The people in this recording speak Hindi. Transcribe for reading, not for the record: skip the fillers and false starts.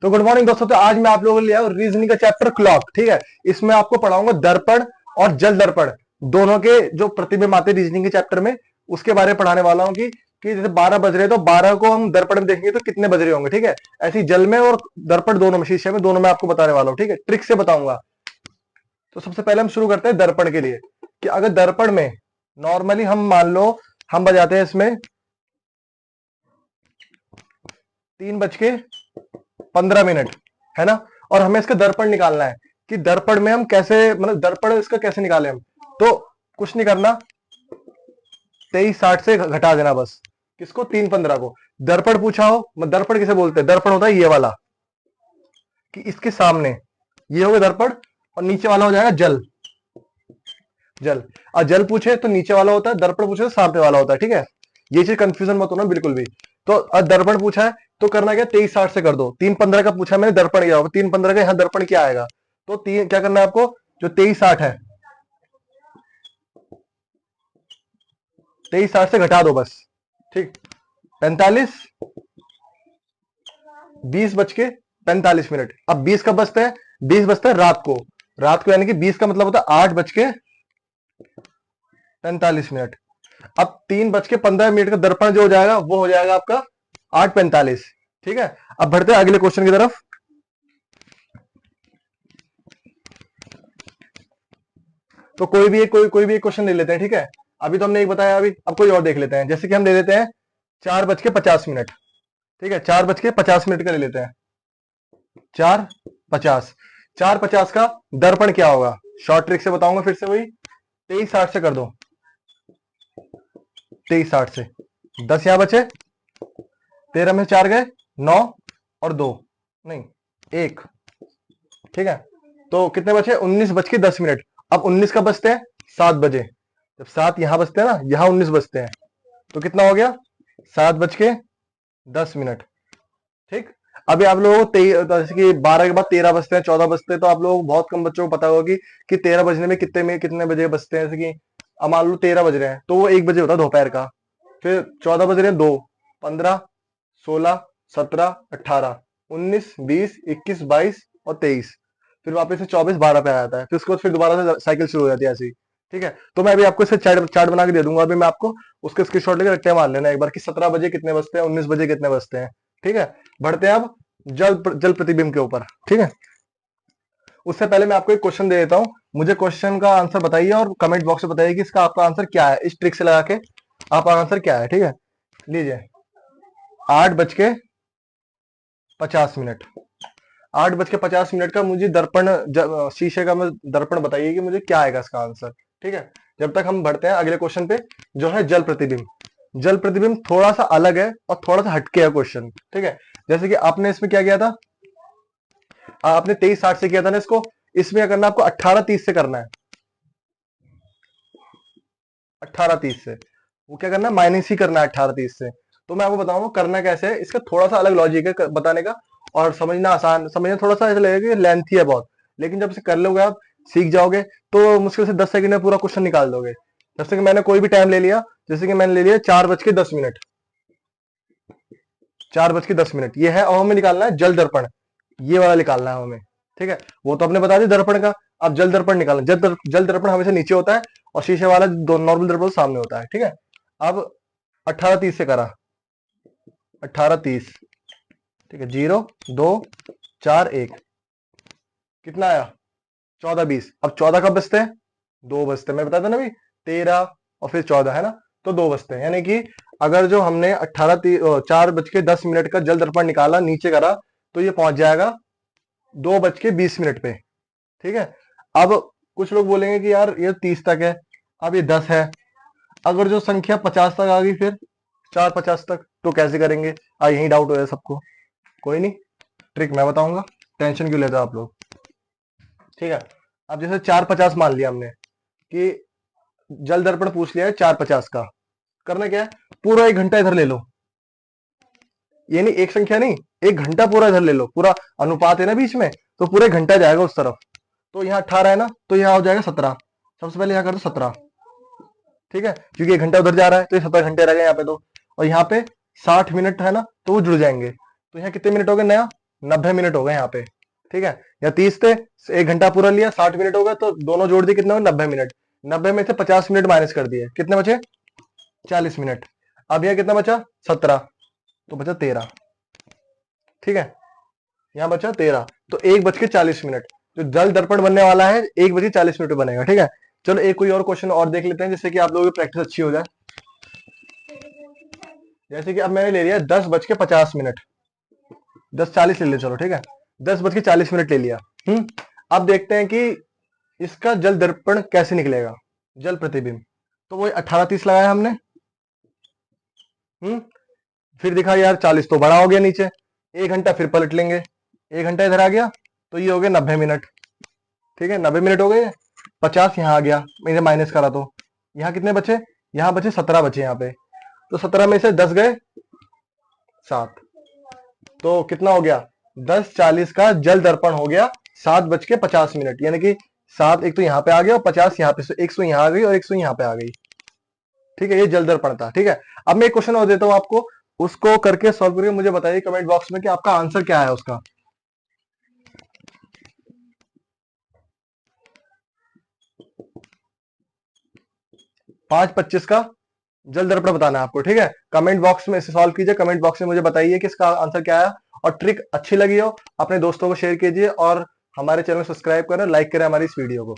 तो गुड मॉर्निंग दोस्तों। तो आज मैं आप लोगों के लिए रीजनिंग का चैप्टर क्लॉक, ठीक है। इसमें आपको पढ़ाऊंगा दर्पण और जल दर्पण दोनों के जो प्रतिबिंब आते हैं रीजनिंग के चैप्टर में, उसके बारे में पढ़ाने वाला हूँ कि जैसे 12 बज रहे हैं तो 12 को हम दर्पण में देखेंगे तो कितने बज रहे होंगे, ठीक है। ऐसे ही जल में और दर्पण दोनों में, शीशे में, दोनों में आपको बताने वाला हूँ, ठीक है। ट्रिक से बताऊंगा। तो सबसे पहले हम शुरू करते हैं दर्पण के लिए कि अगर दर्पण में नॉर्मली हम मान लो हम बजाते हैं इसमें 3:15 है ना, और हमें इसका दर्पण निकालना है कि दर्पण में हम कैसे, मतलब दर्पण इसका कैसे निकाले हम। तो कुछ नहीं करना, 23:60 से घटा देना बस। किसको? 3:15 को। दर्पण पूछा हो, दर्पण किसे बोलते हैं? दर्पण होता है ये वाला, कि इसके सामने ये हो गया दर्पण, और नीचे वाला हो जाएगा जल। जल और जल पूछे तो नीचे वाला होता है, दर्पण पूछे तो सामने वाला होता है, ठीक है। ये चीज कंफ्यूजन मत होना बिल्कुल भी। तो अब दर्पण पूछा है तो करना क्या, 23:60 से कर दो। 3:15 का पूछा मैंने, दर्पण क्या होगा, 3:15 का यहाँ दर्पण क्या आएगा, तो तीन क्या करना है आपको, जो 23:60 है 23:60 से घटा दो बस, ठीक। 45, 20:45। अब 20 कब बजते हैं? 20 बजते हैं रात को। रात को यानी कि 20 का मतलब होता है 8:45। अब 3:15 का दर्पण जो हो जाएगा वो हो जाएगा आपका 8:45, ठीक है। अब बढ़ते हैं अगले क्वेश्चन की तरफ। तो कोई भी एक क्वेश्चन ले लेते हैं, ठीक है। अभी तो हमने एक बताया, अभी अब कोई और देख लेते हैं। जैसे कि हम ले लेते हैं 4:50, ठीक है। 4:50 का ले लेते हैं। 4:50, 4:50 का दर्पण क्या होगा? शॉर्ट ट्रिक से बताऊंगा फिर से वही, 23:60 से कर दो। 23:60 से 10 यहां बचे, 13 में 4 गए 9 और 2 नहीं 1, ठीक है। तो कितने बचे? 19:10। अब 19 का बजते हैं 7 बजे। जब 7 यहां बजते हैं ना, यहां 19 बजते हैं, तो कितना हो गया? 7:10, ठीक। अभी आप लोगों को जैसे कि 12 के बाद 13 बजते हैं, 14 बजते हैं, तो आप लोगों को बहुत कम बच्चों को पता होगा कि 13 बजने में कितने बजे बजते हैं। जैसे कि अब मान लो 13 बज रहे हैं तो वो 1 बजे होता है दोपहर का। फिर 14 बज रहे हैं 2, 15, 16, 17, 18, 19, 20, 21, 22 और 23। फिर वापस से 24, 12 पे आ जाता है। फिर उसके बाद फिर दोबारा से साइकिल शुरू हो जाती है ऐसी, ठीक है। तो मैं अभी आपको इससे चार्ट चार्ट बना के दे दूंगा। अभी मैं आपको उसके स्क्रीनशॉट लेकर रट्टे मार लेना एक बार कि 17 बजे कितने बजते हैं, 19 बजे कितने बजते हैं, ठीक है। बढ़ते हैं अब जल प्रतिबिंब के ऊपर, ठीक है। उससे पहले मैं आपको एक क्वेश्चन दे देता हूं। मुझे क्वेश्चन का आंसर बताइए और कमेंट बॉक्स में बताइए कि इसका आपका आंसर क्या है। इस ट्रिक से लगा के आपका आंसर क्या है, ठीक है। लीजिए 8:50, 8:50 का मुझे दर्पण शीशे का दर्पण बताइए कि मुझे क्या आएगा इसका आंसर, ठीक है। जब तक हम बढ़ते हैं अगले क्वेश्चन पे, जो है जल प्रतिबिंब। जल प्रतिबिंब थोड़ा सा अलग है और थोड़ा सा हटके है क्वेश्चन, ठीक है। जैसे कि आपने इसमें क्या किया था, आपने 23:60 से किया था ना इसको, इसमें क्या करना है आपको? 18:30 से करना है। 18:30 से वो क्या करना है, माइनस ही करना है 18:30 से। तो मैं आपको बताऊंगा करना कैसे है। इसका थोड़ा सा अलग लॉजिक है बताने का, और समझना आसान, समझना थोड़ा सा ऐसा लगेगा कि लेंथी है बहुत, लेकिन जब इसे कर लोगे आप, सीख जाओगे, तो मुश्किल से 10 सेकंड में पूरा क्वेश्चन निकाल दोगे। जैसे कि मैंने कोई भी टाइम ले लिया, जैसे कि मैंने ले लिया 4:10, 4:10 ये है, और हमें निकालना है जल दर्पण, ये वाला निकालना है हमें, ठीक है। वो तो आपने बता दिया दर्पण का। अब जल दर्पण निकालना। जल दर्पण हमेशा नीचे होता है और शीशे वाला नॉर्मल दर्पण सामने होता है, ठीक है। अब 18:30 से करा, 18:30, ठीक है। 0, 2, 4, 1, कितना आया? 14:20। अब 14 कब बजते हैं? 2 बजते हैं। मैं बताता ना अभी, 13 और फिर 14 है ना, तो 2 बजते हैं। यानी कि अगर जो हमने 4:10 का जल दर्पण निकाला, नीचे करा, तो ये पहुंच जाएगा 2:20 पे, ठीक है। अब कुछ लोग बोलेंगे कि यार ये 30 तक है, अब ये 10 है। अगर जो संख्या 50 तक आ गई, फिर 4:50 तक, तो कैसे करेंगे? यही डाउट हो जाए सबको। कोई नहीं, ट्रिक मैं बताऊंगा, टेंशन क्यों लेते हो आप लोग, ठीक है। अब जैसे 4:50 मान लिया हमने कि जल दर्पण पूछ लिया है 4:50 का। करना क्या है, पूरा 1 घंटा इधर ले लो। ये नहीं, एक संख्या नहीं, 1 घंटा पूरा इधर ले लो। पूरा अनुपात है ना बीच में, तो पूरा 1 घंटा जाएगा उस तरफ। तो यहाँ 18 है ना, तो यहाँ हो जाएगा 17। सबसे पहले यहाँ कर दो 17, ठीक है, क्योंकि 1 घंटा उधर जा रहा है, तो ये 17 घंटे रह गए यहाँ पे। तो और यहाँ पे 60 मिनट है ना, तो वो जुड़ जाएंगे। तो यहाँ कितने मिनट हो गए? नया 90 मिनट हो गए यहाँ पे, ठीक है। या 30 थे, 1 घंटा पूरा लिया, 60 मिनट हो गए, तो दोनों जोड़ दिए, कितना हुआ? 90 मिनट। 90 में से 50 मिनट माइनस कर दिए, कितने बचे? 40 मिनट। अब यहाँ कितना बचा? 17, तो बचा 13, ठीक है। यहाँ बचा 13, तो 1:40 मिनट। जो जल दर्पण बनने वाला है 1:40 मिनट में बनेगा, ठीक है। चलो एक कोई और क्वेश्चन और देख लेते हैं, जिससे कि आप लोगों की प्रैक्टिस अच्छी हो जाए। जैसे कि अब मैंने ले लिया 10:50 मिनट, 10:40 ले लिया, चलो ठीक है, 10:40 मिनट ले लिया। अब देखते हैं कि इसका जल दर्पण कैसे निकलेगा, जल प्रतिबिंब। तो वो 18:30 लगाया हमने, फिर दिखा यार 40 तो बड़ा हो गया नीचे, 1 घंटा फिर पलट लेंगे, 1 घंटा इधर आ गया, तो ये हो गया 90 मिनट, ठीक है। 90 मिनट हो गए, 50 यहाँ आ गया, मैंने माइनस करा, तो यहाँ कितने बचे? यहाँ बचे 17 बचे यहाँ पे, तो 17 में से 10 गए 7, तो कितना हो गया? 10:40 का जल दर्पण हो गया 7:50 मिनट, यानी कि 7 एक तो यहाँ पे आ गया और 50 यहाँ पे, 100 यहाँ आ गई और 100 यहाँ पे आ गई, ठीक है। ये जल दर्पण था, ठीक है। अब मैं एक क्वेश्चन और देता हूं आपको, उसको करके सॉल्व करके मुझे बताइए कमेंट बॉक्स में कि आपका आंसर क्या है उसका। 5:25 का जल दर्पण बताना है आपको, ठीक है। कमेंट बॉक्स में इसे सॉल्व कीजिए, कमेंट बॉक्स में मुझे बताइए कि इसका आंसर क्या है। और ट्रिक अच्छी लगी हो, अपने दोस्तों को शेयर कीजिए और हमारे चैनल को सब्सक्राइब करें, लाइक करें हमारी इस वीडियो को।